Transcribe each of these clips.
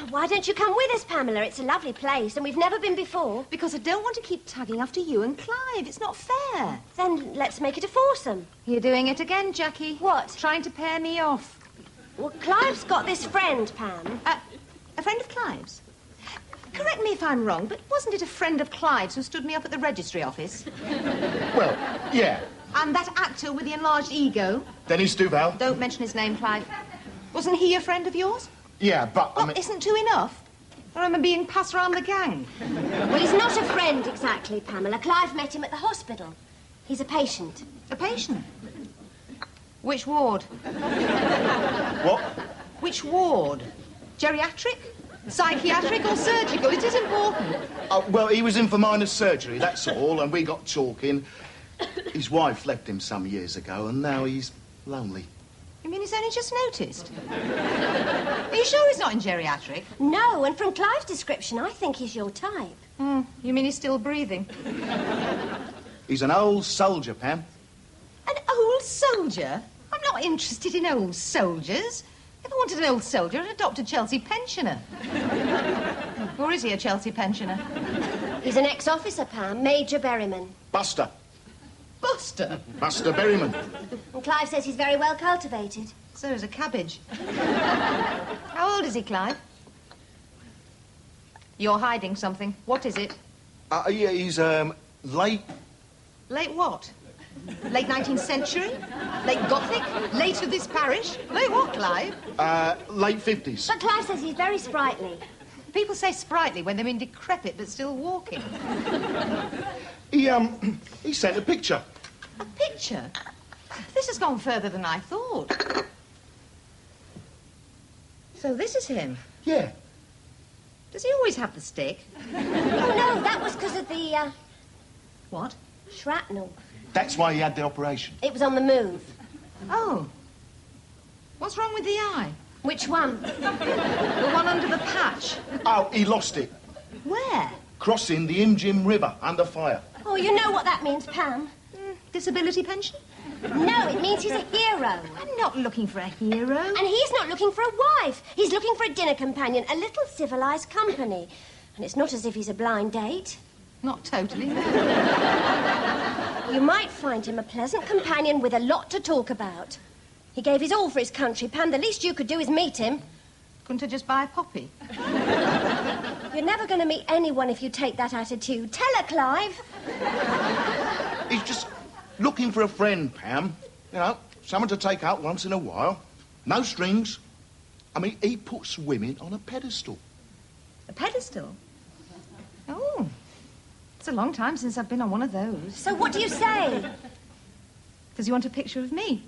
why don't you come with us, Pamela? It's a lovely place, and we've never been before. Because I don't want to keep tugging after you and Clive. It's not fair. Then let's make it a foursome. You're doing it again, Jackie. What? Trying to pair me off. Well, Clive's got this friend, Pam. A friend of Clive's? Correct me if I'm wrong, but wasn't it a friend of Clive's who stood me up at the registry office? Well, yeah. And that actor with the enlarged ego? Dennis Duval. Don't mention his name, Clive. Wasn't he a friend of yours? Yeah, but... Well, isn't two enough? Or am I being passed around the gang? Well, he's not a friend exactly, Pamela. Clive met him at the hospital. He's a patient. A patient? Which ward? What? Which ward? Geriatric? Psychiatric or surgical? It is important. Well, he was in for minor surgery, that's all, and we got talking. His wife left him some years ago, and now he's lonely. You mean he's only just noticed? Are you sure he's not in geriatric? No, and from Clive's description, I think he's your type. You mean he's still breathing? He's an old soldier, Pam. An old soldier? I'm not interested in old soldiers. If I wanted an old soldier, I'd adopt a Chelsea pensioner. Or is he a Chelsea pensioner? He's an ex-officer, Pam, Major Berryman. Buster. Buster? Buster Berryman. And Clive says he's very well cultivated. So is a cabbage. How old is he, Clive? You're hiding something. What is it? Yeah, he's, late... Late what? Late 19th century? Late Gothic? Late of this parish? Late what, Clive? Late 50s. But Clive says he's very sprightly. People say sprightly when they mean decrepit but still walking. He sent a picture. A picture? This has gone further than I thought. So this is him? Yeah. Does he always have the stick? Oh, no, that was because of the, What? shrapnel. That's why he had the operation. It was on the move. Oh. What's wrong with the eye? Which one? The one under the patch. Oh, he lost it. Where? Crossing the Imjim River under fire. Oh, you know what that means, Pam. Disability pension? No, it means he's a hero. I'm not looking for a hero. And he's not looking for a wife. He's looking for a dinner companion, a little civilized company. And it's not as if he's a blind date. Not totally. You might find him a pleasant companion with a lot to talk about. He gave his all for his country, Pam. The least you could do is meet him. Couldn't I just buy a poppy? You're never going to meet anyone if you take that attitude. Tell her, Clive. He's just looking for a friend, Pam. You know, someone to take out once in a while. No strings. I mean, he puts women on a pedestal. A pedestal? Oh. It's a long time since I've been on one of those. So what do you say? Does he want a picture of me?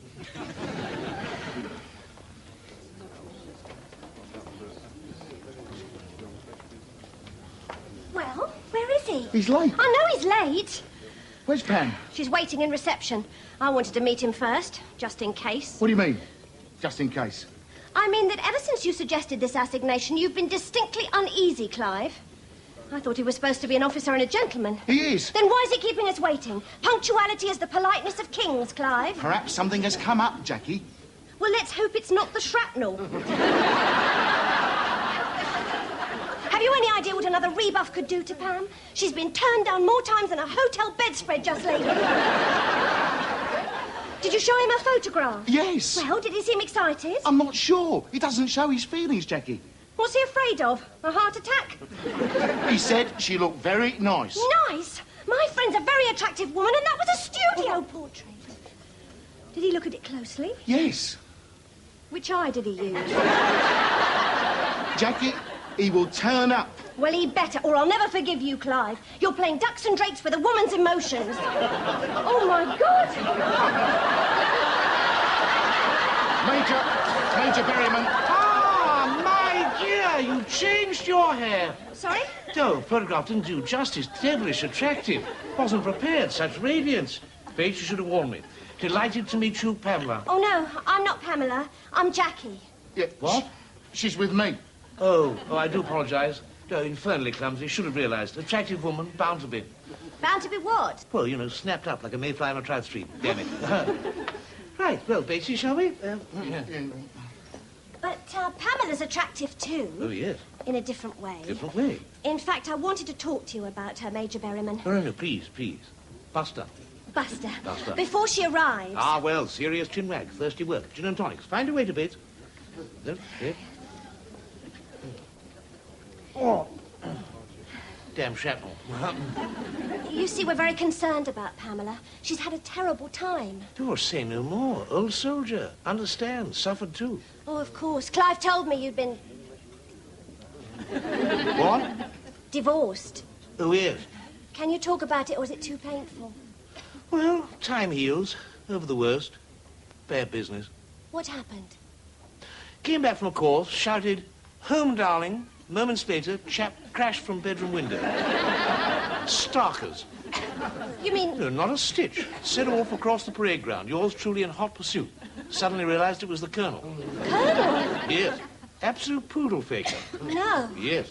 Well, where is he? He's late. I know he's late. Where's Pam? She's waiting in reception. I wanted to meet him first, just in case. What do you mean? Just in case. I mean that ever since you suggested this assignation, you've been distinctly uneasy, Clive. I thought he was supposed to be an officer and a gentleman. He is. Then why is he keeping us waiting? Punctuality is the politeness of kings, Clive. Perhaps something has come up, Jackie. Well, let's hope it's not the shrapnel. Have you any idea what another rebuff could do to Pam? She's been turned down more times than a hotel bedspread just lately. Did you show him a photograph? Yes. Well, did he seem excited? I'm not sure. He doesn't show his feelings, Jackie. What's he afraid of? A heart attack? He said she looked very nice. Nice? My friend's a very attractive woman, and that was a studio portrait. Did he look at it closely? Yes. Which eye did he use? Jackie, he will turn up. Well, he better, or I'll never forgive you, Clive. You're playing ducks and drakes with a woman's emotions. Oh, my God. Major Berryman. Yeah, you changed your hair. Sorry? No, photograph didn't do justice. Devilish attractive. Wasn't prepared, such radiance. Faith, you should have warned me. Delighted to meet you, Pamela. Oh, no, I'm not Pamela. I'm Jackie. Yeah, What? She's with me. Oh, I do apologise. No, infernally clumsy. Should have realised. Attractive woman, bound to be. Bound to be what? Well, you know, snapped up like a mayfly on a trout stream. Damn it. Right, well, Basie, shall we? But Pamela's attractive, too. Oh, yes. In a different way. Different way? In fact, I wanted to talk to you about her, Major Berryman. No, please. Buster. Buster. Buster. Before she arrives... Ah, well, serious chinwag, thirsty work, gin and tonics. Find a way to bit. No, yeah. Oh. Damn shrapnel. You see, we're very concerned about Pamela. She's had a terrible time. Oh, say no more. Old soldier. Understand. Suffered too. Oh, of course. Clive told me you'd been... What? divorced. Oh, yes. Can you talk about it, or is it too painful? Well, time heals. Over the worst. Bad business. What happened? Came back from a course, shouted, "Home, darling." Moments later, chap crashed from bedroom window. Starkers. You mean... No, not a stitch. Set off across the parade ground, yours truly in hot pursuit. Suddenly realized it was the Colonel. Colonel? Yes. Absolute poodle faker. No. Yes.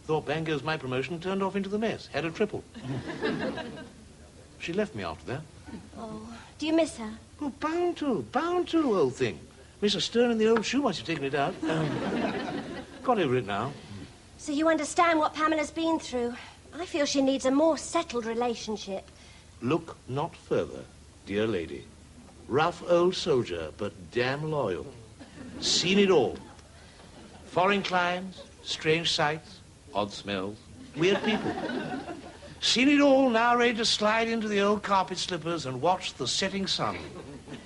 Thought bang goes my promotion, turned off into the mess. Had a triple. She left me after that. Oh, do you miss her? Oh, bound to, old thing. Miss a stern in the old shoe once you've taken it out. Got over it now. So you understand what Pamela's been through. I feel she needs a more settled relationship. Look not further, dear lady. Rough old soldier, but damn loyal. Seen it all. Foreign climes, strange sights, odd smells, weird people. Seen it all, now ready to slide into the old carpet slippers and watch the setting sun.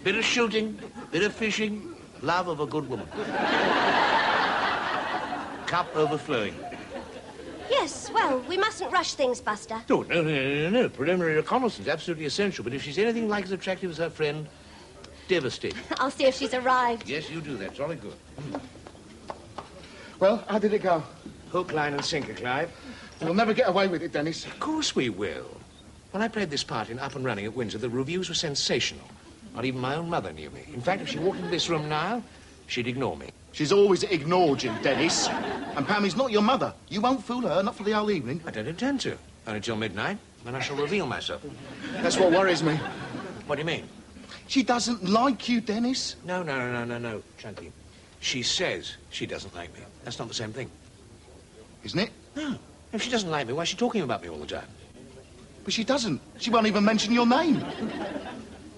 Bit of shooting, bit of fishing, love of a good woman. Cup overflowing. Yes, well, we mustn't rush things, Buster. Oh, no. Preliminary reconnaissance, absolutely essential. But if she's anything like as attractive as her friend, devastating. I'll see if she's arrived. Yes, you do that. Jolly good. Well, how did it go? Hook, line, and sinker, Clive. We'll never get away with it, Dennis. Of course we will. When I played this part in Up and Running at Windsor, the reviews were sensational. Not even my own mother knew me. In fact, if she walked into this room now, she'd ignore me. She's always ignored you, Dennis. And Pammy's not your mother. You won't fool her, not for the whole evening. I don't intend to. Only till midnight, when I shall reveal myself. That's what worries me. What do you mean? She doesn't like you, Dennis. No, Chunky. She says she doesn't like me. That's not the same thing. Isn't it? No. If she doesn't like me, why is she talking about me all the time? But she doesn't. She won't even mention your name.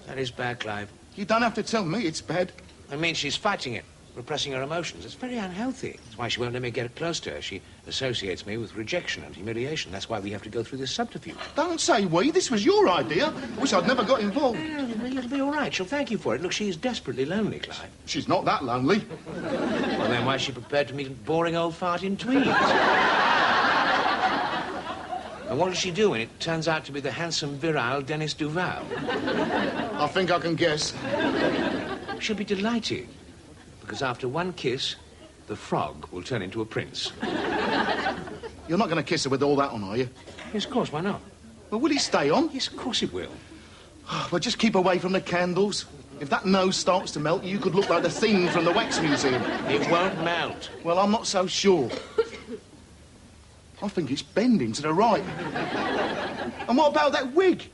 That is bad, Clive. You don't have to tell me it's bad. I mean, she's fighting it, repressing her emotions. It's very unhealthy. That's why she won't let me get close to her. She associates me with rejection and humiliation. That's why we have to go through this subterfuge. Don't say we. This was your idea. Wish I'd never got involved. It'll be all right. She'll thank you for it. Look, she's desperately lonely, Clive. She's not that lonely. Well, then why is she prepared to meet a boring old fart in tweeds? And what does she do when it turns out to be the handsome, virile Dennis Duval? I think I can guess. She'll be delighted, because after one kiss, the frog will turn into a prince. You're not going to kiss her with all that on, are you? Yes, of course, why not? Well, will he stay on? Yes, of course it will. Well, just keep away from the candles. If that nose starts to melt, you could look like the thing from the Wax Museum. It won't melt. Well, I'm not so sure. I think it's bending to the right. And what about that wig?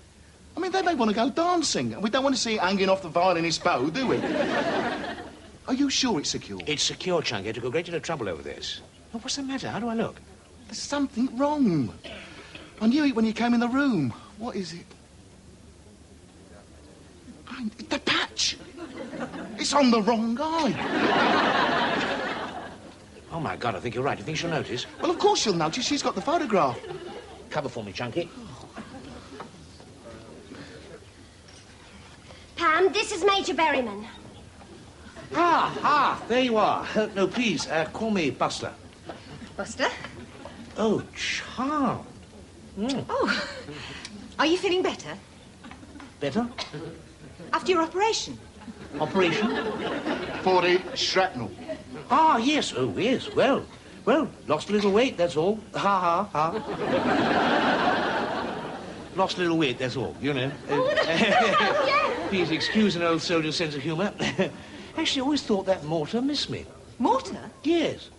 I mean, they may want to go dancing. We don't want to see it hanging off the violinist's bow, do we? Are you sure it's secure? It's secure, Chunky. I took a great deal of trouble over this. Oh, what's the matter? How do I look? There's something wrong. I knew it when you came in the room. What is it? The patch. It's on the wrong guy. Oh, my God, I think you're right. You think she'll notice? Well, of course she'll notice. She's got the photograph. Cover for me, Chunky. Pam, this is Major Berryman. There you are. No, please, call me Buster. Buster? Oh, charmed. Oh, are you feeling better? Better? After your operation? Operation? 40 shrapnel. Ah, yes. Oh, yes. Well, lost a little weight, that's all. Ha. Lost a little weight, that's all, you know. Please excuse an old soldier's sense of humour. Actually, I always thought that mortar missed me. Mortar? Yes.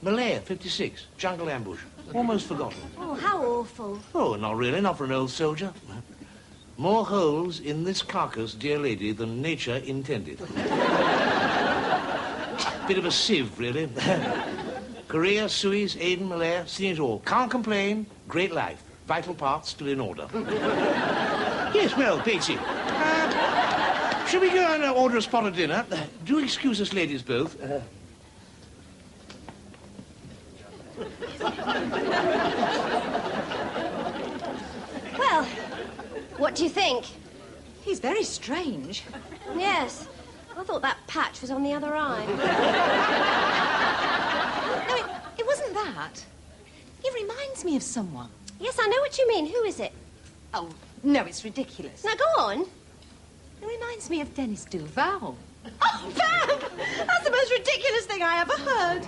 Malaya, 56. Jungle ambush. Almost forgotten. Oh, how awful. Oh, not really, not for an old soldier. More holes in this carcass, dear lady, than nature intended. Bit of a sieve, really. Could Korea, Suez, Aden, Malaya, seen it all. Can't complain. Great life. Vital parts still in order. Yes, well, Patsy. Shall we go and order a spot of dinner? Do excuse us ladies both. Well, what do you think? He's very strange. Yes. I thought that patch was on the other eye. No, it wasn't that. He reminds me of someone. Yes, I know what you mean. Who is it? Oh, no, it's ridiculous. Now, go on. It reminds me of Dennis Duval. Oh, Pam! That's the most ridiculous thing I ever heard.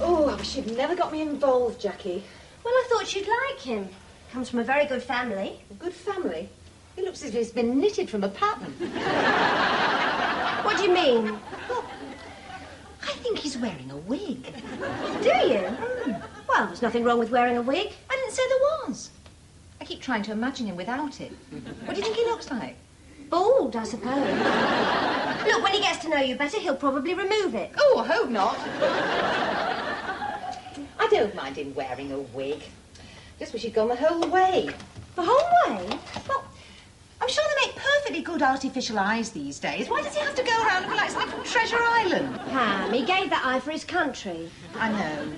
Oh, I wish you'd never got me involved, Jackie. Well, I thought you'd like him. Comes from a very good family. A good family? He looks as if he's been knitted from a pattern. What do you mean? Well, I think he's wearing a wig. Do you? Well, there's nothing wrong with wearing a wig. I didn't say there was. I keep trying to imagine him without it. What do you think he looks like? Bald, I suppose. Look, when he gets to know you better, he'll probably remove it. Oh, I hope not. I don't mind him wearing a wig. Just wish he'd gone the whole way. The whole way? Well, I'm sure they make perfectly good artificial eyes these days. Why does he have to go around looking like something from Treasure Island? Pam, he gave that eye for his country. I know.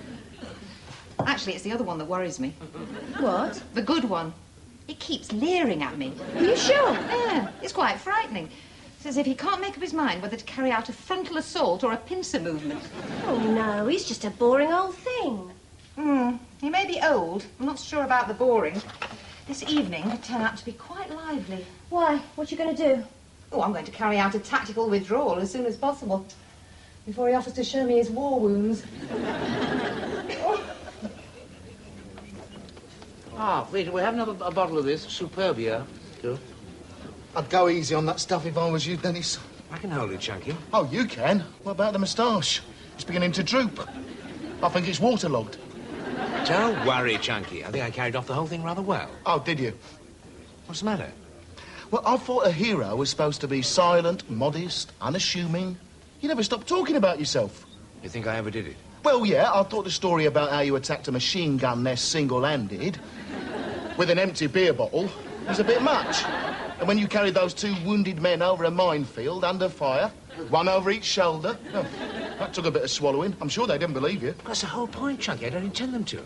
Actually, it's the other one that worries me. What? The good one. It keeps leering at me. Are you sure? Yeah, it's quite frightening. It's as if he can't make up his mind whether to carry out a frontal assault or a pincer movement. Oh, no, he's just a boring old thing. He may be old. I'm not sure about the boring. This evening could turn out to be quite lively. Why? What you going to do? Oh, I'm going to carry out a tactical withdrawal as soon as possible, before he offers to show me his war wounds. Ah, wait, we'll have another a bottle of this. Superb here. Too. I'd go easy on that stuff if I was you, Dennis. I can hold it, Chunky. Oh, you can? What about the moustache? It's beginning to droop. I think it's waterlogged. Don't worry, Chunky. I think I carried off the whole thing rather well. Oh, did you? What's the matter? Well, I thought a hero was supposed to be silent, modest, unassuming. You never stopped talking about yourself. You think I ever did it? Well, yeah, I thought the story about how you attacked a machine gun nest single-handed with an empty beer bottle was a bit much. And when you carried those two wounded men over a minefield under fire, one over each shoulder, oh, that took a bit of swallowing. I'm sure they didn't believe you. That's the whole point, Chunky. I don't intend them to.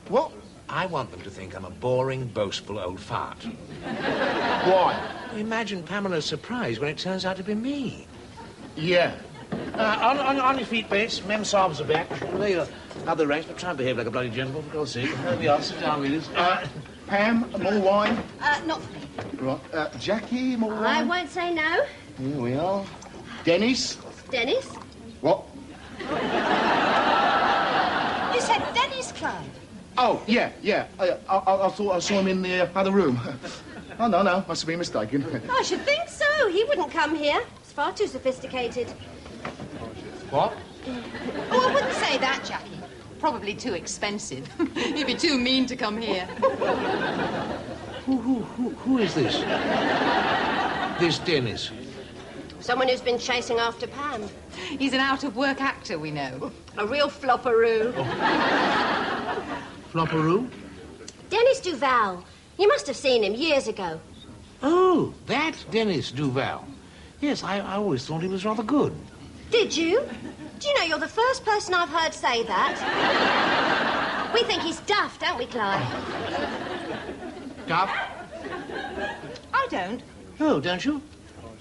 What? I want them to think I'm a boring, boastful old fart. Why? Imagine Pamela's surprise when it turns out to be me. Yeah. On your feet, Bates. Mem Saabs are back. There you are. Other ranks, but try and behave like a bloody gentleman, for God's sake. There we are. Sit down, Willis. Pam, more wine? Not for me. Right. Jackie, more wine? I won't say no. Here we are. Dennis? Dennis? What? You said Dennis, Clive. Oh, yeah. I thought I saw him in the other room. Oh, no, must have been mistaken. I should think so. He wouldn't come here. It's far too sophisticated. What? Oh, I wouldn't say that, Jackie. Probably too expensive. He'd be too mean to come here. Who is this? This Dennis. Someone who's been chasing after Pam. He's an out-of-work actor, we know. A real flopperoo. Flopperoo? Dennis Duval. You must have seen him years ago. Oh, that Dennis Duval. Yes, I always thought he was rather good. Did you? Do you know you're the first person I've heard say that? We think he's daft, don't we, Clive? Duff? I don't. Oh, don't you?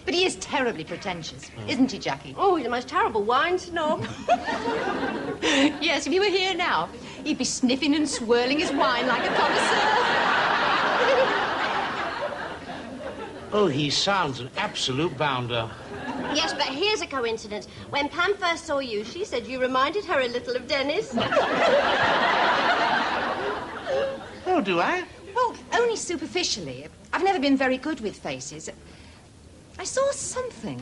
But he is terribly pretentious, isn't he, Jackie? Oh, he's the most terrible wine snob. Yes, if he were here now, he'd be sniffing and swirling his wine like a connoisseur. Oh, he sounds an absolute bounder. Yes, but here's a coincidence. When Pam first saw you, she said you reminded her a little of Dennis. Oh, do I? Well, only superficially. I've never been very good with faces. I saw something.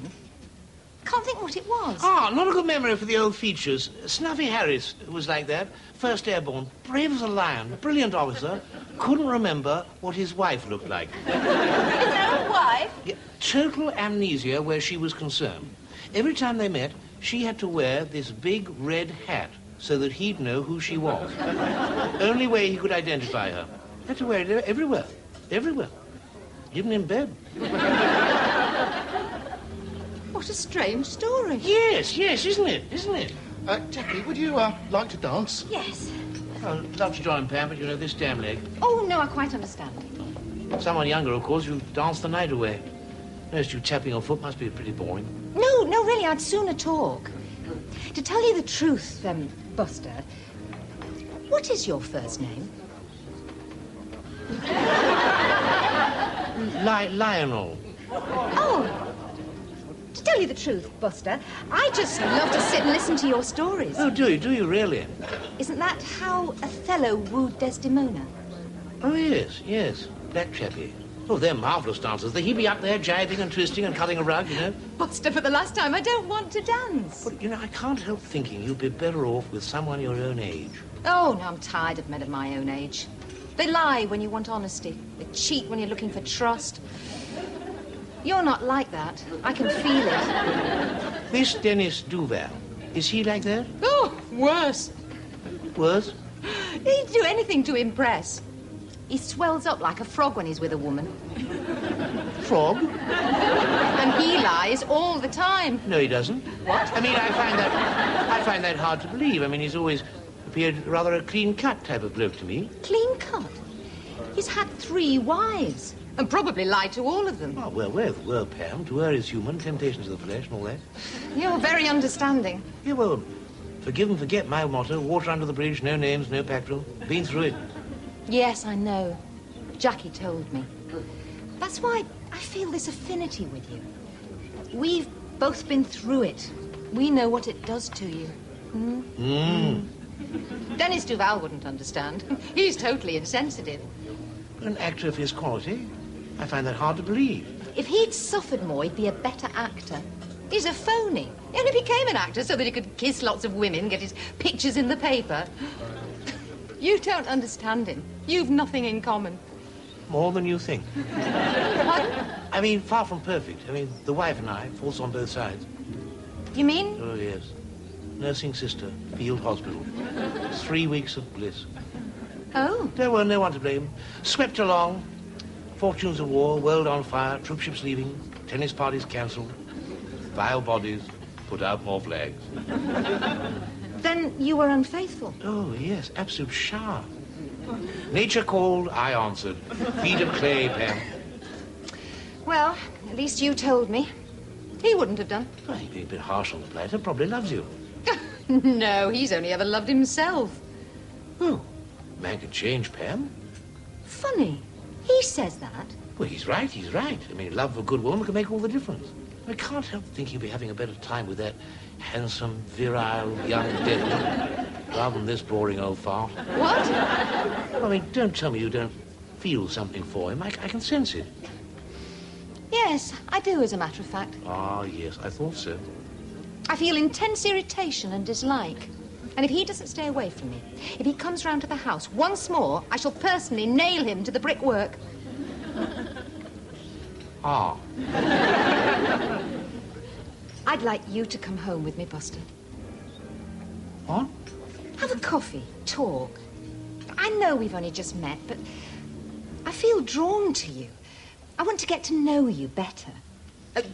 can't think what it was. Ah, not a good memory for the old features. Snuffy Harris was like that. First Airborne, brave as a lion, brilliant officer. Couldn't remember what his wife looked like. His own wife? Yeah, total amnesia where she was concerned. Every time they met, she had to wear this big red hat so that he'd know who she was. Only way he could identify her. Had to wear it everywhere. Everywhere. Even in bed. What a strange story. Yes, isn't it? Isn't it? Jackie, would you like to dance? Yes. I'd love to join Pam, but you know, this damn leg. Oh, no, I quite understand. Someone younger, of course, you'll dance the night away. Noticed you tapping your foot must be pretty boring. No, really, I'd sooner talk. To tell you the truth, Buster, what is your first name? Lionel. Oh. To tell you the truth, Buster, I just love to sit and listen to your stories. Oh, do you really? Isn't that how Othello wooed Desdemona? Oh, yes. That chappie. Oh, they're marvellous dancers. He'd be up there jiving and twisting and cutting a rug, you know. Buster, for the last time, I don't want to dance. But, you know, I can't help thinking you'd be better off with someone your own age. Oh, no, I'm tired of men of my own age. They lie when you want honesty. They cheat when you're looking for trust. You're not like that. I can feel it. This Dennis Duval, is he like that? Oh, worse. Worse? He'd do anything to impress. He swells up like a frog when he's with a woman. Frog? And he lies all the time. No, he doesn't. What? I mean, I find that hard to believe. I mean, he's always appeared rather a clean-cut type of bloke to me. Clean-cut? He's had 3 wives. And probably lied to all of them. Oh, well, Pam, to err is human, temptations of the flesh and all that. You're very understanding. Yeah, well, forgive and forget my motto, water under the bridge, no names, no petrol. Been through it. Yes, I know. Jackie told me. That's why I feel this affinity with you. We've both been through it. We know what it does to you. Dennis Duval wouldn't understand. He's totally insensitive. An actor of his quality, I find that hard to believe. If he'd suffered more, he'd be a better actor. He's a phony. He only became an actor so that he could kiss lots of women, get his pictures in the paper. You don't understand him. You've nothing in common. More than you think. Pardon? I mean, far from perfect. I mean, the wife and I, faults on both sides. You mean? Oh, yes. Nursing sister, field hospital. 3 weeks of bliss. Oh. There were no one to blame. Swept along. Fortunes of war, world on fire, troopships leaving, tennis parties cancelled, vile bodies, put out more flags. Then you were unfaithful. Oh, yes, absolute shower. Nature called, I answered. Feet of clay, Pam. Well, at least you told me. He wouldn't have done. Well, he'd be a bit harsh on the platter, probably loves you. No, he's only ever loved himself. Oh, man can change, Pam. Funny. He says that. Well, he's right. I mean, love for a good woman can make all the difference. I can't help thinking you'll be having a better time with that handsome, virile, young deadman rather than this boring old fart. What? I mean, don't tell me you don't feel something for him. I can sense it. Yes, I do, as a matter of fact. Ah, yes, I thought so. I feel intense irritation and dislike. And if he doesn't stay away from me, if he comes round to the house once more, I shall personally nail him to the brickwork. Ah. I'd like you to come home with me, Buster. What? Have a coffee, talk. I know we've only just met, but I feel drawn to you. I want to get to know you better.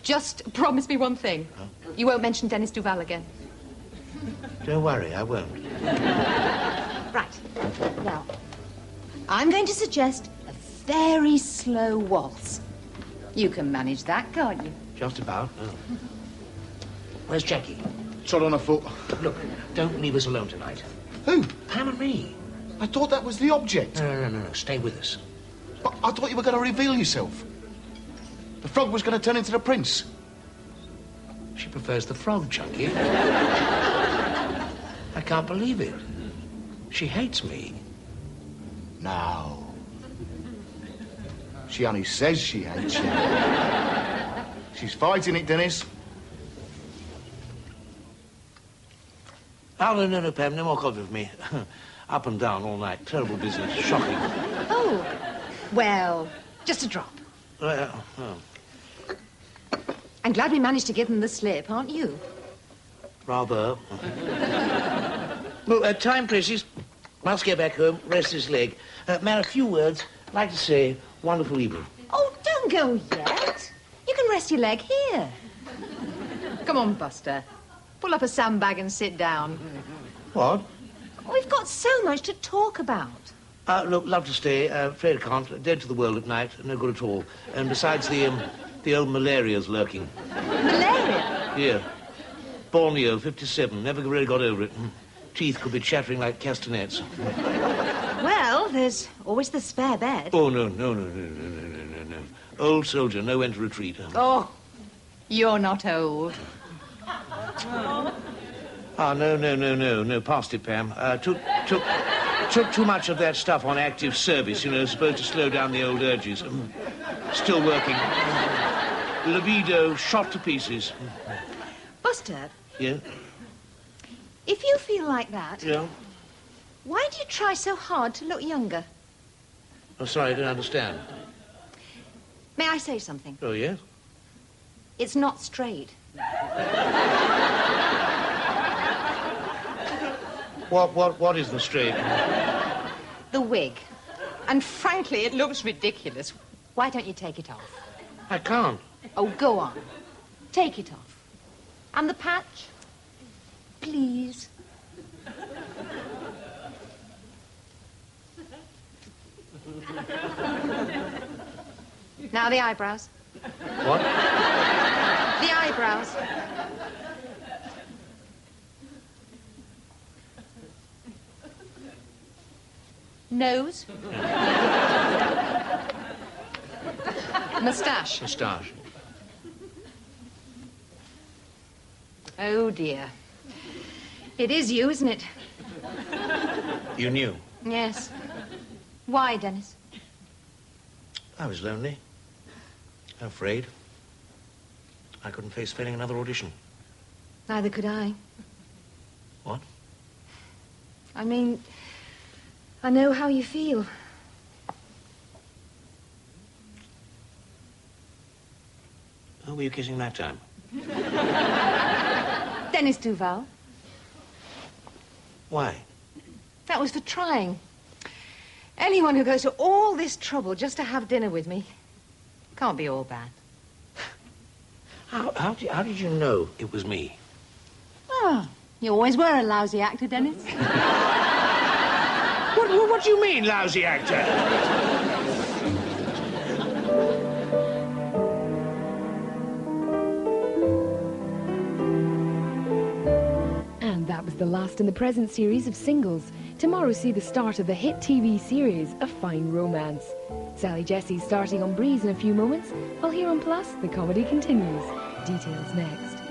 Just promise me one thing. Huh? You won't mention Dennis Duval again. Don't worry, I won't. Right. Now, I'm going to suggest a very slow waltz. You can manage that, can't you? Just about. Oh. Where's Jackie? Trod on a foot. Look, don't leave us alone tonight. Who? Pam and me. I thought that was the object. No. Stay with us. But I thought you were going to reveal yourself. The frog was going to turn into the prince. She prefers the frog, Chunky. I can't believe it. She hates me. No. She only says she hates you. She's fighting it, Dennis. Oh, no, Pam, no more coffee for me. Up and down all night. Terrible business. Shocking. Oh, well, just a drop. Oh. I'm glad we managed to give them the slip, aren't you? Rather. Well, time presses. Must get back home, rest his leg. Man, a few words. I'd like to say, wonderful evening. Oh, don't go yet. You can rest your leg here. Come on, Buster. Pull up a sandbag and sit down. What? We've got so much to talk about. Look, love to stay. Afraid I can't. Dead to the world at night. No good at all. And besides, the old malaria's lurking. Malaria? Here. Borneo, 57. Never really got over it. Teeth could be chattering like castanets. Well, there's always the spare bed. Oh, no. Old soldier, know when to retreat. Oh, you're not old. Ah, no. Past it, Pam. Took too much of that stuff on active service, you know, supposed to slow down the old urges. Still working. Libido shot to pieces. Buster. Yeah? If you feel like that, Yeah? why do you try so hard to look younger? Oh, sorry, I don't understand. May I say something? Oh, yes? It's not straight. What isn't straight? The wig. And frankly, it looks ridiculous. Why don't you take it off? I can't. Oh, go on. Take it off. And the patch? Please. Now the eyebrows. What? The eyebrows. Nose. Moustache. Moustache. Oh, dear. It is you, isn't it? You knew? Yes. Why, Dennis? I was lonely. Afraid. I couldn't face failing another audition. Neither could I. What? I mean, I know how you feel. Who were you kissing that time? Dennis Duval. Why? That was for trying. Anyone who goes to all this trouble just to have dinner with me can't be all bad. How did you know it was me? Oh, you always were a lousy actor, Dennis. What do you mean, lousy actor? And that was the last in the present series of singles. Tomorrow see the start of the hit TV series, A Fine Romance. Sally Jesse's starting on Breeze in a few moments, while here on Plus, the comedy continues. Details next.